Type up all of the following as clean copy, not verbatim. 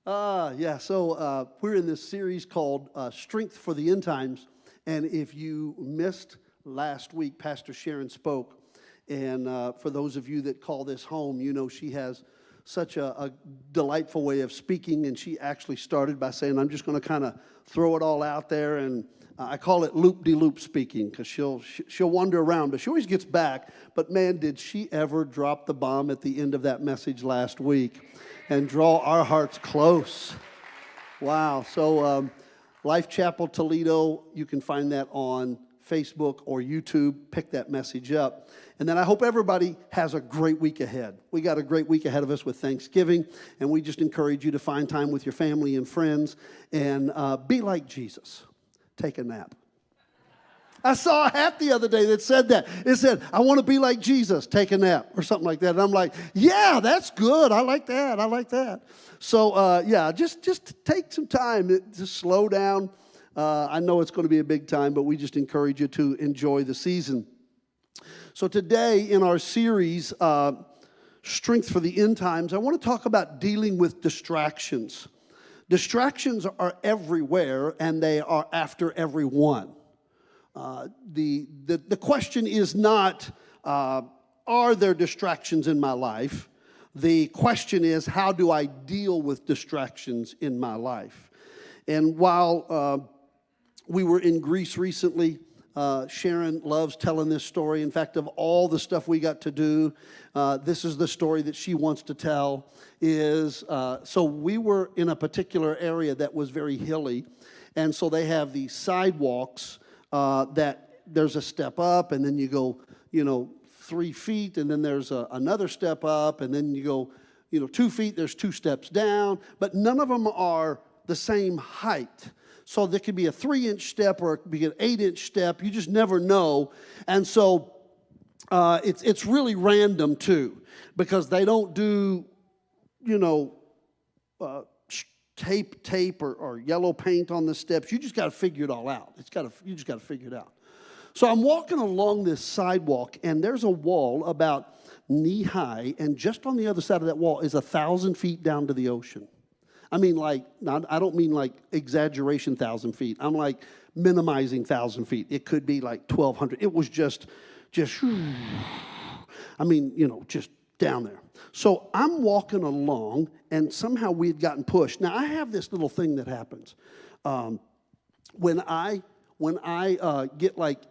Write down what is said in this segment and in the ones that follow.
So we're in this series called Strength for the End Times. And if you missed last week, Pastor Sharon spoke. And for those of you that call this home, you know she has such a delightful way of speaking. And she actually started by saying, I'm just going to kind of throw it all out there. And I call it loop-de-loop speaking because she'll wander around. But she always gets back. But man, did she ever drop the bomb at the end of that message last week and draw our hearts close. Wow. So Life Chapel Toledo, you can find that on Facebook or YouTube. Pick that message up. And then I hope everybody has a great week ahead. We got a great week ahead of us with Thanksgiving, and we just encourage you to find time with your family and friends and be like Jesus. Take a nap. I saw a hat the other day that said that. It said, I want to be like Jesus, take a nap, or something like that. And I'm like, yeah, that's good. I like that. I like that. So, just take some time to slow down. I know it's going to be a big time, but we just encourage you to enjoy the season. So today in our series, Strength for the End Times, I want to talk about dealing with distractions. Distractions are everywhere, and they are after everyone. The question is not, are there distractions in my life? The question is, how do I deal with distractions in my life? And while we were in Greece recently, Sharon loves telling this story. In fact, of all the stuff we got to do, this is the story that she wants to tell. So we were in a particular area that was very hilly, and so they have these sidewalks that there's a step up, and then you go, 3 feet, and then there's another step up, and then you go, 2 feet, there's 2 steps down, but none of them are the same height. So there could be a 3-inch step or it could be an 8-inch step. You just never know. And so it's really random, too, because they don't do, tape or yellow paint on the steps. You just got to figure it all out. You just got to figure it out. So I'm walking along this sidewalk, and there's a wall about knee high, and just on the other side of that wall is 1,000 feet down to the ocean. I mean, I don't mean like exaggeration 1,000 feet. I'm like minimizing 1,000 feet. It could be like 1,200. It was just, just down there. So I'm walking along, and somehow we had gotten pushed. Now, I have this little thing that happens. When I get like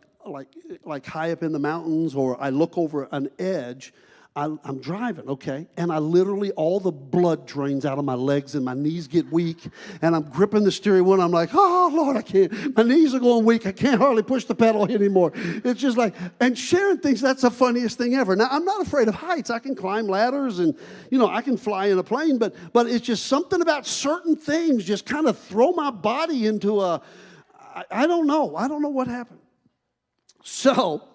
high up in the mountains, or I look over an edge, I'm driving, okay, and I literally, all the blood drains out of my legs and my knees get weak, and I'm gripping the steering wheel, and I'm like, oh, Lord, I can't. My knees are going weak. I can't hardly push the pedal anymore. It's just like, and Sharon thinks that's the funniest thing ever. Now, I'm not afraid of heights. I can climb ladders, and, I can fly in a plane, but it's just something about certain things just kind of throw my body into I don't know. I don't know what happened. So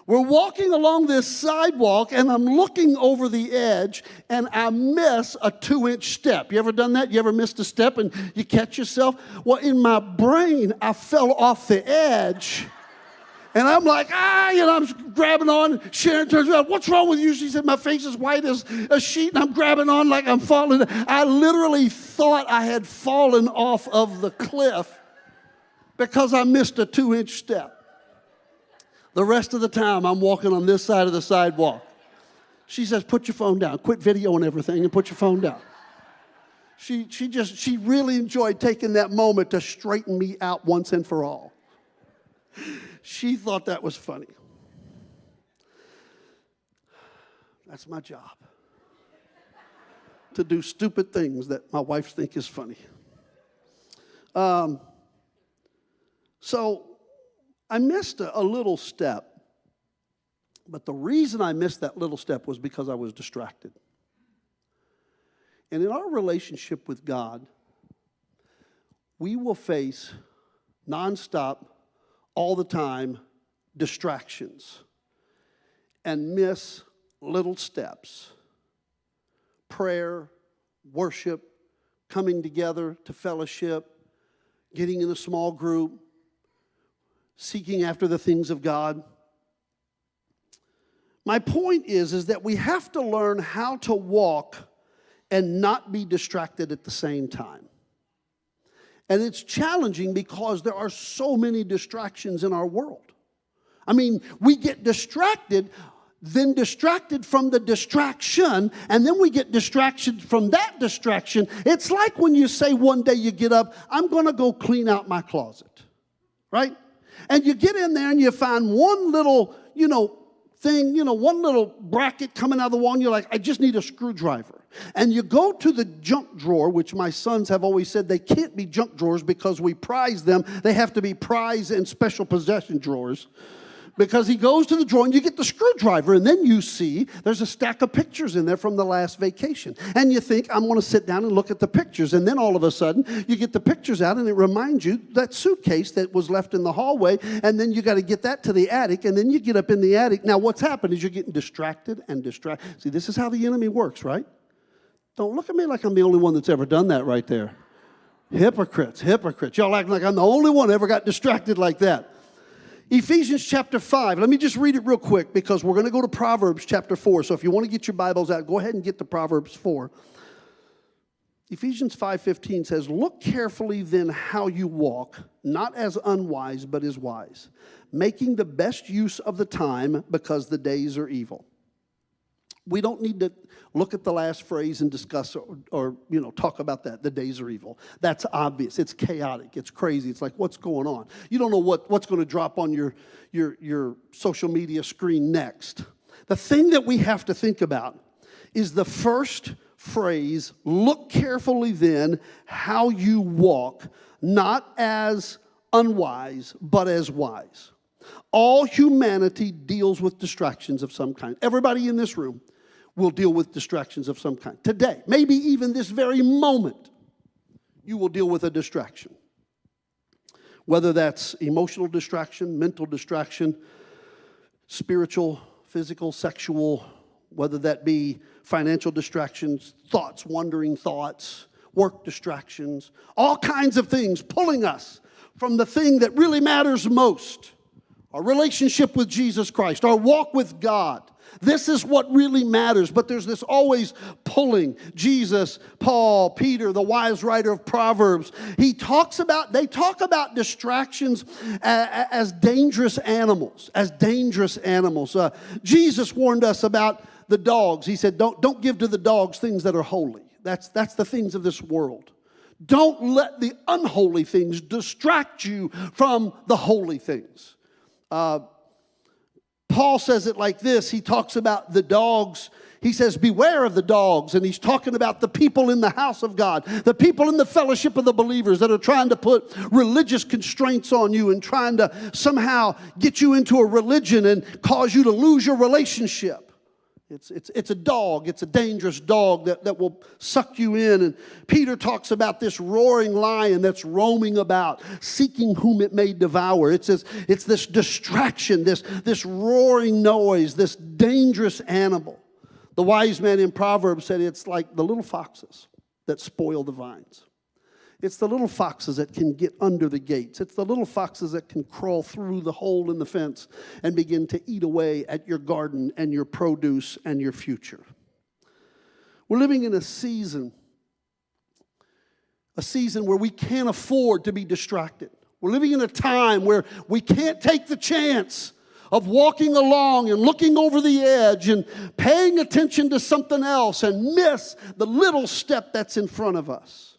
we're walking along this sidewalk, and I'm looking over the edge, and I miss a 2-inch step. You ever done that? You ever missed a step and you catch yourself? Well, in my brain, I fell off the edge, and I'm like, I'm grabbing on. Sharon turns around, what's wrong with you? She said, my face is white as a sheet, and I'm grabbing on like I'm falling. I literally thought I had fallen off of the cliff because I missed a 2-inch step. The rest of the time, I'm walking on this side of the sidewalk. She says, put your phone down. Quit videoing everything and put your phone down. She really enjoyed taking that moment to straighten me out once and for all. She thought that was funny. That's my job. To do stupid things that my wife thinks is funny. So I missed a little step, but the reason I missed that little step was because I was distracted. And in our relationship with God, we will face nonstop, all the time, distractions and miss little steps. Prayer, worship, coming together to fellowship, getting in a small group, seeking after the things of God. My point is that we have to learn how to walk and not be distracted at the same time. And it's challenging because there are so many distractions in our world. I mean, we get distracted, then distracted from the distraction, and then we get distraction from that distraction. It's like when you say one day you get up, I'm going to go clean out my closet, right? And you get in there and you find one little, thing, one little bracket coming out of the wall, and you're like, I just need a screwdriver. And you go to the junk drawer, which my sons have always said they can't be junk drawers because we prize them. They have to be prize and special possession drawers. Because he goes to the drawer and you get the screwdriver, and then you see there's a stack of pictures in there from the last vacation. And you think, I'm going to sit down and look at the pictures. And then all of a sudden, you get the pictures out and it reminds you that suitcase that was left in the hallway. And then you got to get that to the attic. And then you get up in the attic. Now, what's happened is you're getting distracted and distracted. See, this is how the enemy works, right? Don't look at me like I'm the only one that's ever done that right there. Hypocrites. Y'all acting like I'm the only one that ever got distracted like that. Ephesians chapter 5. Let me just read it real quick because we're going to go to Proverbs chapter 4. So if you want to get your Bibles out, go ahead and get to Proverbs 4. Ephesians 5:15 says, look carefully then how you walk, not as unwise, but as wise, making the best use of the time because the days are evil. We don't need to look at the last phrase and discuss or talk about that. The days are evil. That's obvious. It's chaotic. It's crazy. It's like, what's going on? You don't know what's going to drop on your social media screen next. The thing that we have to think about is the first phrase, look carefully then how you walk, not as unwise, but as wise. All humanity deals with distractions of some kind. Everybody in this room will deal with distractions of some kind. Today, maybe even this very moment, you will deal with a distraction. Whether that's emotional distraction, mental distraction, spiritual, physical, sexual, whether that be financial distractions, thoughts, wandering thoughts, work distractions, all kinds of things pulling us from the thing that really matters most, our relationship with Jesus Christ, our walk with God. This is what really matters, but there's this always pulling. Jesus, Paul, Peter, the wise writer of Proverbs, they talk about distractions as dangerous animals, Jesus warned us about the dogs. He said, don't give to the dogs things that are holy. That's the things of this world. Don't let the unholy things distract you from the holy things. Paul says it like this. He talks about the dogs. He says, beware of the dogs. And he's talking about the people in the house of God, the people in the fellowship of the believers that are trying to put religious constraints on you and trying to somehow get you into a religion and cause you to lose your relationship. It's a dog. It's a dangerous dog that will suck you in. And Peter talks about this roaring lion that's roaming about, seeking whom it may devour. It's this distraction, this roaring noise, this dangerous animal. The wise man in Proverbs said it's like the little foxes that spoil the vines. It's the little foxes that can get under the gates. It's the little foxes that can crawl through the hole in the fence and begin to eat away at your garden and your produce and your future. We're living in a season where we can't afford to be distracted. We're living in a time where we can't take the chance of walking along and looking over the edge and paying attention to something else and miss the little step that's in front of us.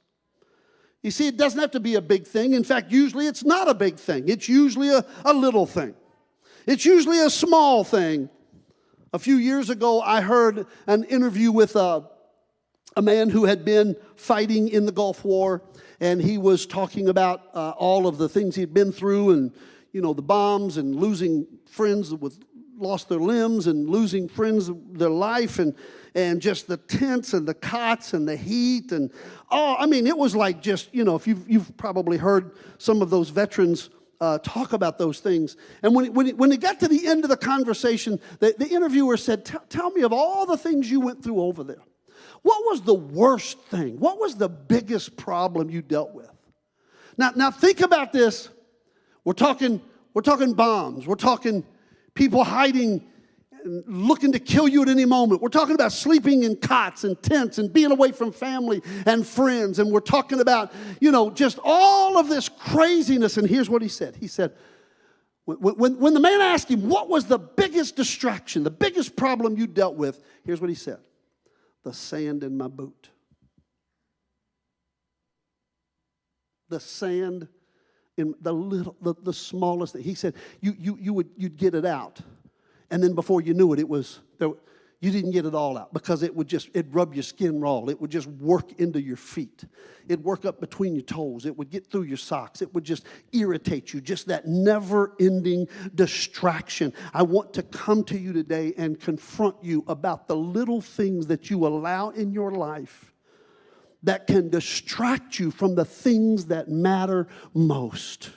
You see, it doesn't have to be a big thing. In fact, usually it's not a big thing. It's usually a little thing. It's usually a small thing. A few years ago, I heard an interview with a man who had been fighting in the Gulf War, and he was talking about all of the things he'd been through and, the bombs and losing friends that lost their limbs and losing friends, their life, and just the tents and the cots and the heat and it was like just, if you've probably heard some of those veterans talk about those things. And when it got to the end of the conversation, the interviewer said, tell me of all the things you went through over there. What was the worst thing? What was the biggest problem you dealt with? Now think about this. We're talking bombs. We're talking people hiding looking to kill you at any moment. We're talking about sleeping in cots and tents and being away from family and friends. And we're talking about, just all of this craziness. And here's what he said. He said, when the man asked him, what was the biggest distraction, the biggest problem you dealt with? Here's what he said. The sand in my boot. The sand in the smallest thing. He said, you'd get it out. And then before you knew it, you didn't get it all out because it'd rub your skin raw. It would just work into your feet. It'd work up between your toes. It would get through your socks. It would just irritate you, just that never-ending distraction. I want to come to you today and confront you about the little things that you allow in your life that can distract you from the things that matter most.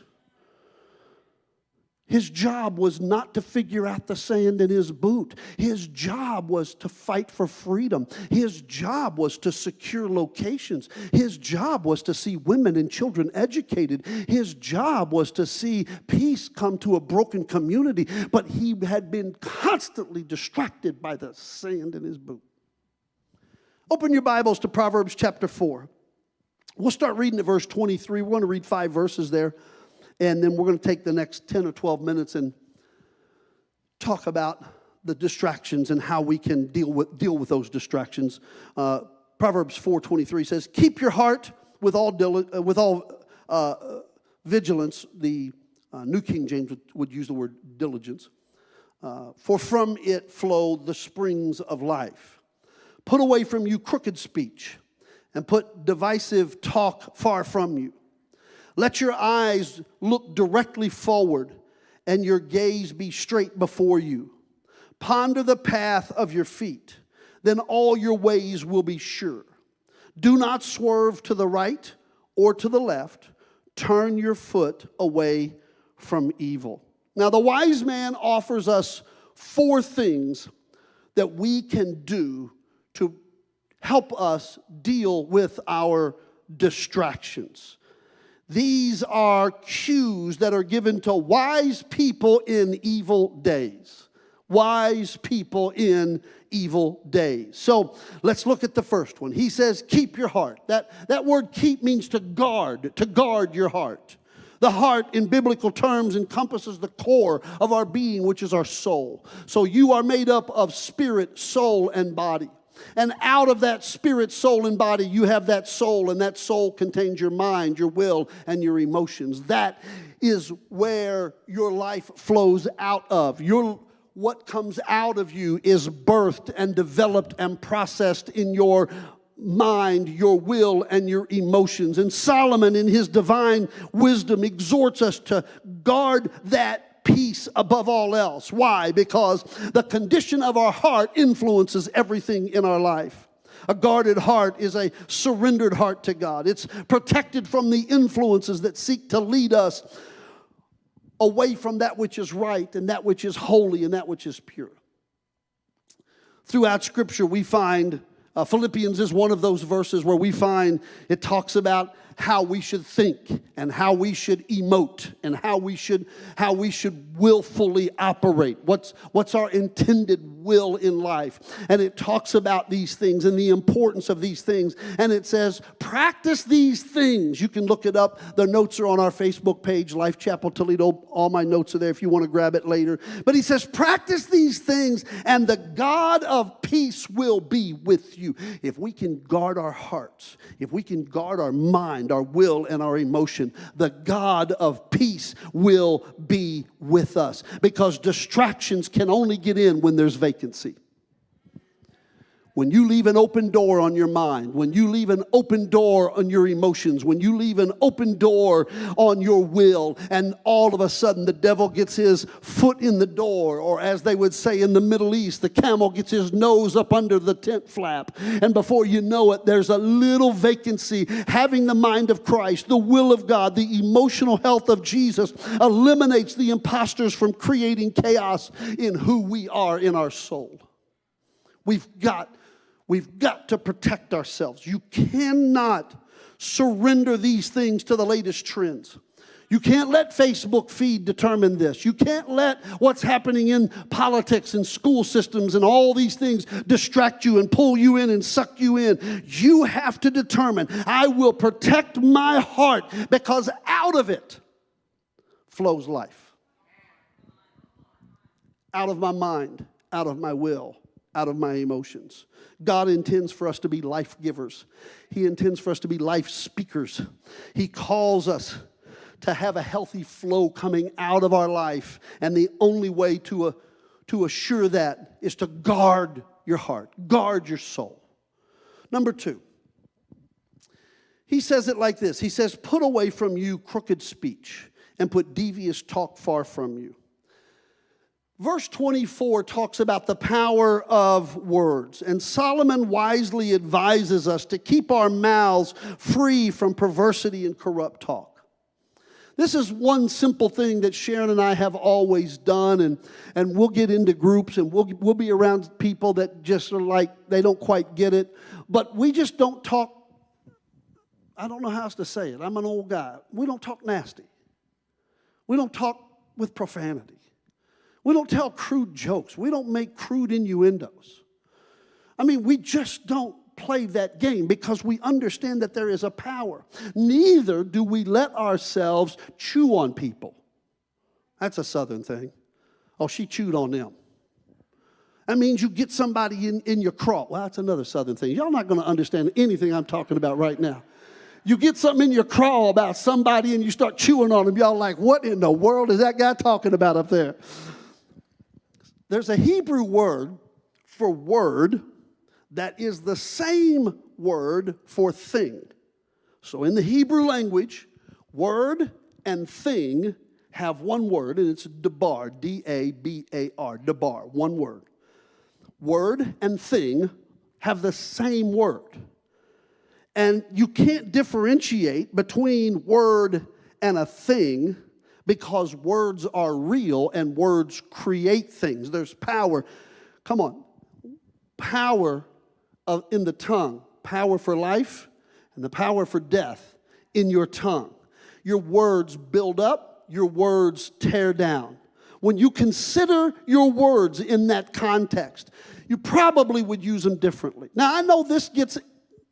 His job was not to figure out the sand in his boot. His job was to fight for freedom. His job was to secure locations. His job was to see women and children educated. His job was to see peace come to a broken community. But he had been constantly distracted by the sand in his boot. Open your Bibles to Proverbs chapter 4. We'll start reading at verse 23. We're going to read 5 verses there. And then we're going to take the next 10 or 12 minutes and talk about the distractions and how we can deal with those distractions. Proverbs 4:23 says, "Keep your heart with all vigilance." The New King James would use the word diligence. "For from it flow the springs of life. Put away from you crooked speech, and put divisive talk far from you. Let your eyes look directly forward, and your gaze be straight before you. Ponder the path of your feet, then all your ways will be sure. Do not swerve to the right or to the left. Turn your foot away from evil." Now, the wise man offers us 4 things that we can do to help us deal with our distractions. These are cues that are given to wise people in evil days. Wise people in evil days. So let's look at the first one. He says, keep your heart. That word keep means to guard your heart. The heart in biblical terms encompasses the core of our being, which is our soul. So you are made up of spirit, soul, and body. And out of that spirit, soul, and body, you have that soul, and that soul contains your mind, your will, and your emotions. That is where your life flows out of. What comes out of you is birthed and developed and processed in your mind, your will, and your emotions. And Solomon, in his divine wisdom, exhorts us to guard that peace above all else. Why? Because the condition of our heart influences everything in our life. A guarded heart is a surrendered heart to God. It's protected from the influences that seek to lead us away from that which is right and that which is holy and that which is pure. Throughout Scripture, we find Philippians is one of those verses where we find it talks about how we should think and how we should emote and how we should willfully operate. What's our intended will in life? And it talks about these things and the importance of these things. And it says, practice these things. You can look it up. The notes are on our Facebook page, Life Chapel Toledo. All my notes are there if you want to grab it later. But he says, practice these things and the God of peace will be with you. If we can guard our hearts, if we can guard our mind, our will, and our emotion, the God of peace will be with us. Because distractions can only get in when there's vacancy. When you leave an open door on your mind, when you leave an open door on your emotions, when you leave an open door on your will, and all of a sudden the devil gets his foot in the door, or as they would say in the Middle East, the camel gets his nose up under the tent flap, and before you know it, there's a little vacancy. Having the mind of Christ, the will of God, the emotional health of Jesus eliminates the imposters from creating chaos in who we are in our soul. We've got to protect ourselves. You cannot surrender these things to the latest trends. You can't let Facebook feed determine this. You can't let what's happening in politics and school systems and all these things distract you and pull you in and suck you in. You have to determine, I will protect my heart because out of it flows life. Out of my mind, out of my will, out of my emotions. God intends for us to be life givers. He intends for us to be life speakers. He calls us to have a healthy flow coming out of our life. And the only way to assure that is to guard your heart, guard your soul. Number 2, he says it like this. He says, put away from you crooked speech and put devious talk far from you. Verse 24 talks about the power of words. And Solomon wisely advises us to keep our mouths free from perversity and corrupt talk. This is one simple thing that Sharon and I have always done, and we'll get into groups and we'll be around people that just are like, they don't quite get it. But we just don't talk, I don't know how else to say it. I'm an old guy. We don't talk nasty. We don't talk with profanity. We don't tell crude jokes. We don't make crude innuendos. I mean, we just don't play that game because we understand that there is a power. Neither do we let ourselves chew on people. That's a Southern thing. Oh, she chewed on them. That means you get somebody in your craw. Well, that's another Southern thing. Y'all not going to understand anything I'm talking about right now. You get something in your craw about somebody and you start chewing on them. Y'all like, what in the world is that guy talking about up there? There's a Hebrew word for word that is the same word for thing. So in the Hebrew language, word and thing have one word, and it's dabar, D-A-B-A-R, dabar, one word. Word and thing have the same word. And you can't differentiate between word and a thing because words are real and words create things. There's power. Come on. Power in the tongue, power for life and the power for death in your tongue. Your words build up, your words tear down. When you consider your words in that context, you probably would use them differently. Now, I know this gets,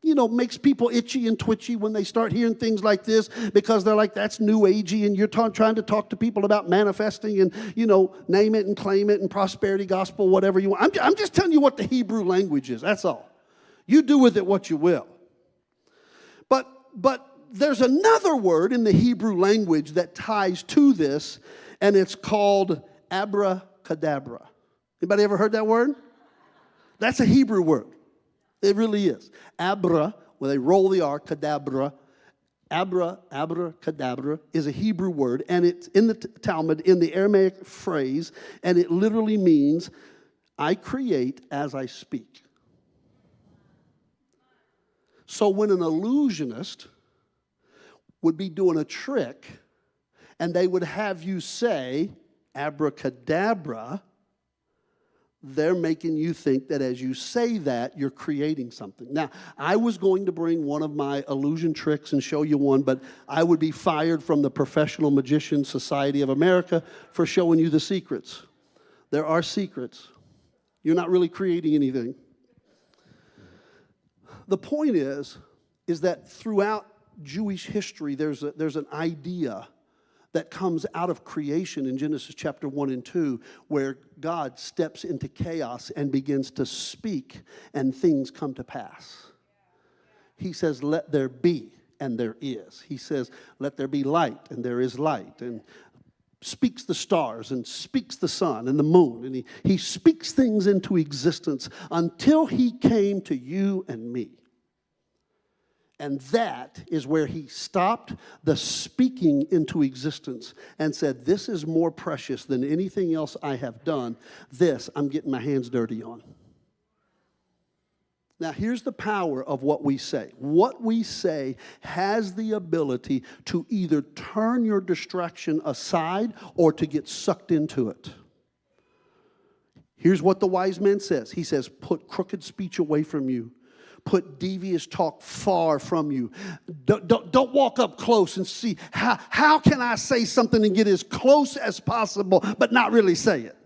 makes people itchy and twitchy when they start hearing things like this because they're like, that's new agey, and you're trying to talk to people about manifesting and, name it and claim it and prosperity gospel, whatever you want. I'm just telling you what the Hebrew language is, that's all. You do with it what you will. But there's another word in the Hebrew language that ties to this, and it's called abracadabra. Anybody ever heard that word? That's a Hebrew word. It really is. Abra, where they roll the R, kadabra. Abracadabra is a Hebrew word, and it's in the Talmud, in the Aramaic phrase, and it literally means, I create as I speak. So when an illusionist would be doing a trick, and they would have you say, abracadabra, they're making you think that as you say that, you're creating something. Now, I was going to bring one of my illusion tricks and show you one, but I would be fired from the Professional Magician Society of America for showing you the secrets. There are secrets. You're not really creating anything. The point is that throughout Jewish history, there's an idea that comes out of creation in Genesis chapter 1 and 2, where God steps into chaos and begins to speak, and things come to pass. He says, let there be, and there is. He says, let there be light, and there is light. And speaks the stars and speaks the sun and the moon. And he speaks things into existence until he came to you and me. And that is where he stopped the speaking into existence and said, this is more precious than anything else I have done. This I'm getting my hands dirty on. Now, here's the power of what we say. What we say has the ability to either turn your distraction aside or to get sucked into it. Here's what the wise man says. He says, put crooked speech away from you. put devious talk far from you. Don't walk up close and see, how can I say something and get as close as possible but not really say it?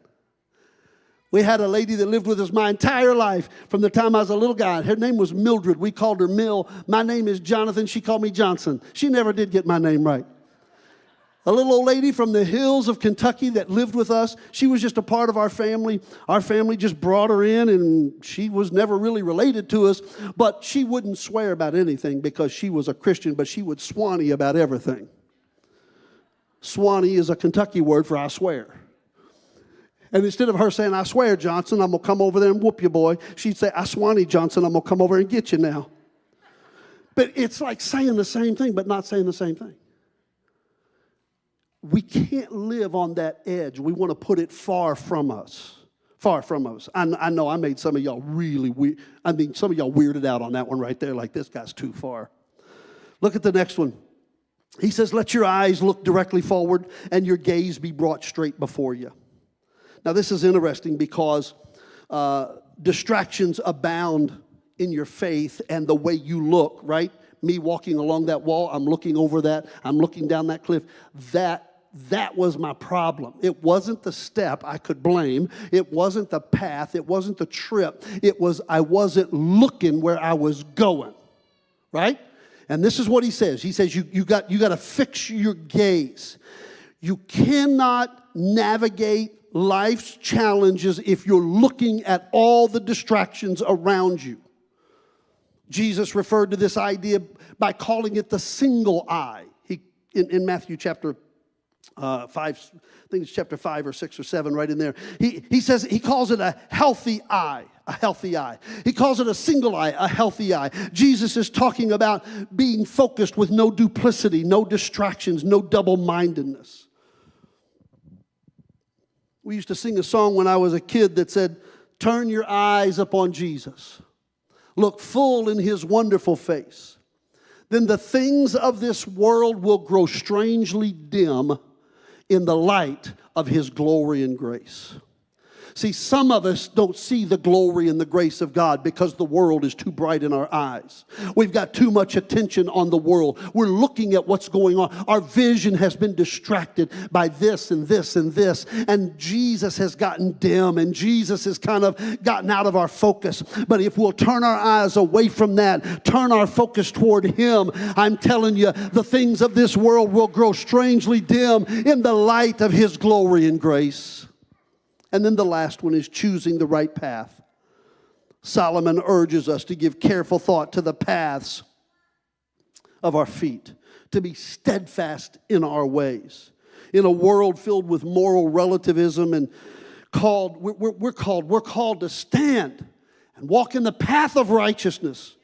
We had a lady that lived with us my entire life from the time I was a little guy. Her name was Mildred. We called her Mill. My name is Jonathan. She called me Johnson. She never did get my name right. A little old lady from the hills of Kentucky that lived with us. She was just a part of our family. Our family just brought her in, and she was never really related to us. But she wouldn't swear about anything because she was a Christian, but she would Swanee about everything. Swanee is a Kentucky word for I swear. And instead of her saying, I swear, Johnson, I'm going to come over there and whoop you, boy, she'd say, I Swanee, Johnson, I'm going to come over and get you now. But it's like saying the same thing, but not saying the same thing. We can't live on that edge. We want to put it far from us. Far from us. I know I made some of y'all really weird. I mean, some of y'all weirded out on that one right there, like this guy's too far. Look at the next one. He says, let your eyes look directly forward and your gaze be brought straight before you. Now, this is interesting because distractions abound in your faith and the way you look, right? Me walking along that wall, I'm looking over that, I'm looking down that cliff. That was my problem. It wasn't the step I could blame. It wasn't the path. It wasn't the trip. It was I wasn't looking where I was going, right? And this is what he says. He says you got to fix your gaze. You cannot navigate life's challenges if you're looking at all the distractions around you. Jesus referred to this idea by calling it the single eye. In Matthew chapter 5, I think it's chapter 5 or 6 or 7 right in there. He says, he calls it a healthy eye. A healthy eye. He calls it a single eye, a healthy eye. Jesus is talking about being focused with no duplicity, no distractions, no double-mindedness. We used to sing a song when I was a kid that said, turn your eyes upon Jesus. Look full in his wonderful face. Then the things of this world will grow strangely dim in the light of his glory and grace. See, some of us don't see the glory and the grace of God because the world is too bright in our eyes. We've got too much attention on the world. We're looking at what's going on. Our vision has been distracted by this and this and this. And Jesus has gotten dim and Jesus has kind of gotten out of our focus. But if we'll turn our eyes away from that, turn our focus toward him, I'm telling you, the things of this world will grow strangely dim in the light of his glory and grace. And then the last one is choosing the right path. Solomon urges us to give careful thought to the paths of our feet, to be steadfast in our ways. In a world filled with moral relativism and we're called to stand and walk in the path of righteousness.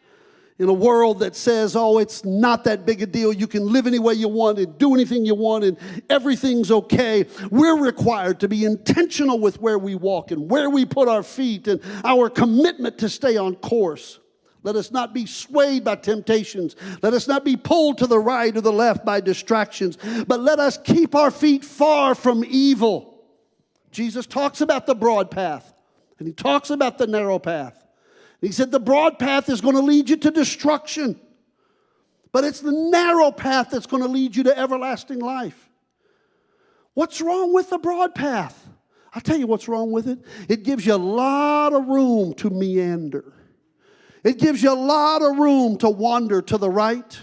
In a world that says, oh, it's not that big a deal. You can live any way you want and do anything you want and everything's okay. We're required to be intentional with where we walk and where we put our feet and our commitment to stay on course. Let us not be swayed by temptations. Let us not be pulled to the right or the left by distractions. But let us keep our feet far from evil. Jesus talks about the broad path and he talks about the narrow path. He said the broad path is going to lead you to destruction. But it's the narrow path that's going to lead you to everlasting life. What's wrong with the broad path? I'll tell you what's wrong with it. It gives you a lot of room to meander. It gives you a lot of room to wander to the right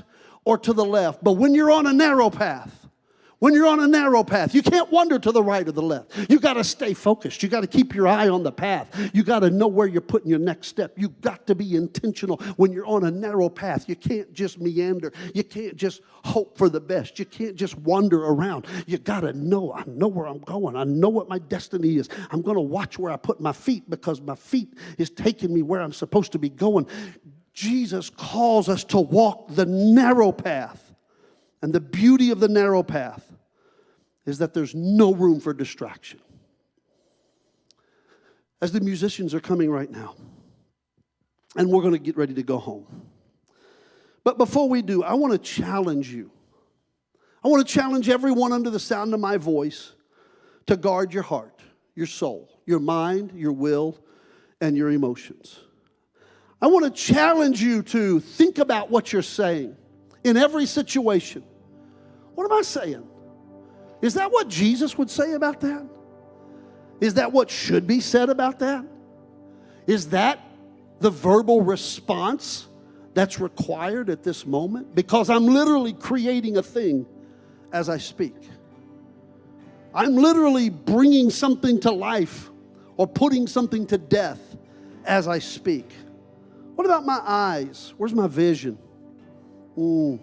or to the left. But when you're on a narrow path, you can't wander to the right or the left. You got to stay focused. You got to keep your eye on the path. You got to know where you're putting your next step. You got to be intentional when you're on a narrow path. You can't just meander. You can't just hope for the best. You can't just wander around. You got to know, I know where I'm going. I know what my destiny is. I'm going to watch where I put my feet because my feet is taking me where I'm supposed to be going. Jesus calls us to walk the narrow path. And the beauty of the narrow path is that there's no room for distraction. As the musicians are coming right now, and we're going to get ready to go home. But before we do, I want to challenge you. I want to challenge everyone under the sound of my voice to guard your heart, your soul, your mind, your will, and your emotions. I want to challenge you to think about what you're saying in every situation. What am I saying? Is that what Jesus would say about that? Is that what should be said about that? Is that the verbal response that's required at this moment? Because I'm literally creating a thing as I speak. I'm literally bringing something to life or putting something to death as I speak. What about my eyes? Where's my vision? Man.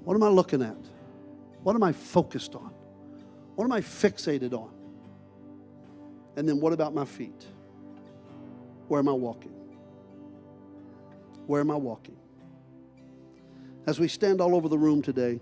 What am I looking at? What am I focused on? What am I fixated on? And then what about my feet? Where am I walking? Where am I walking? As we stand all over the room today,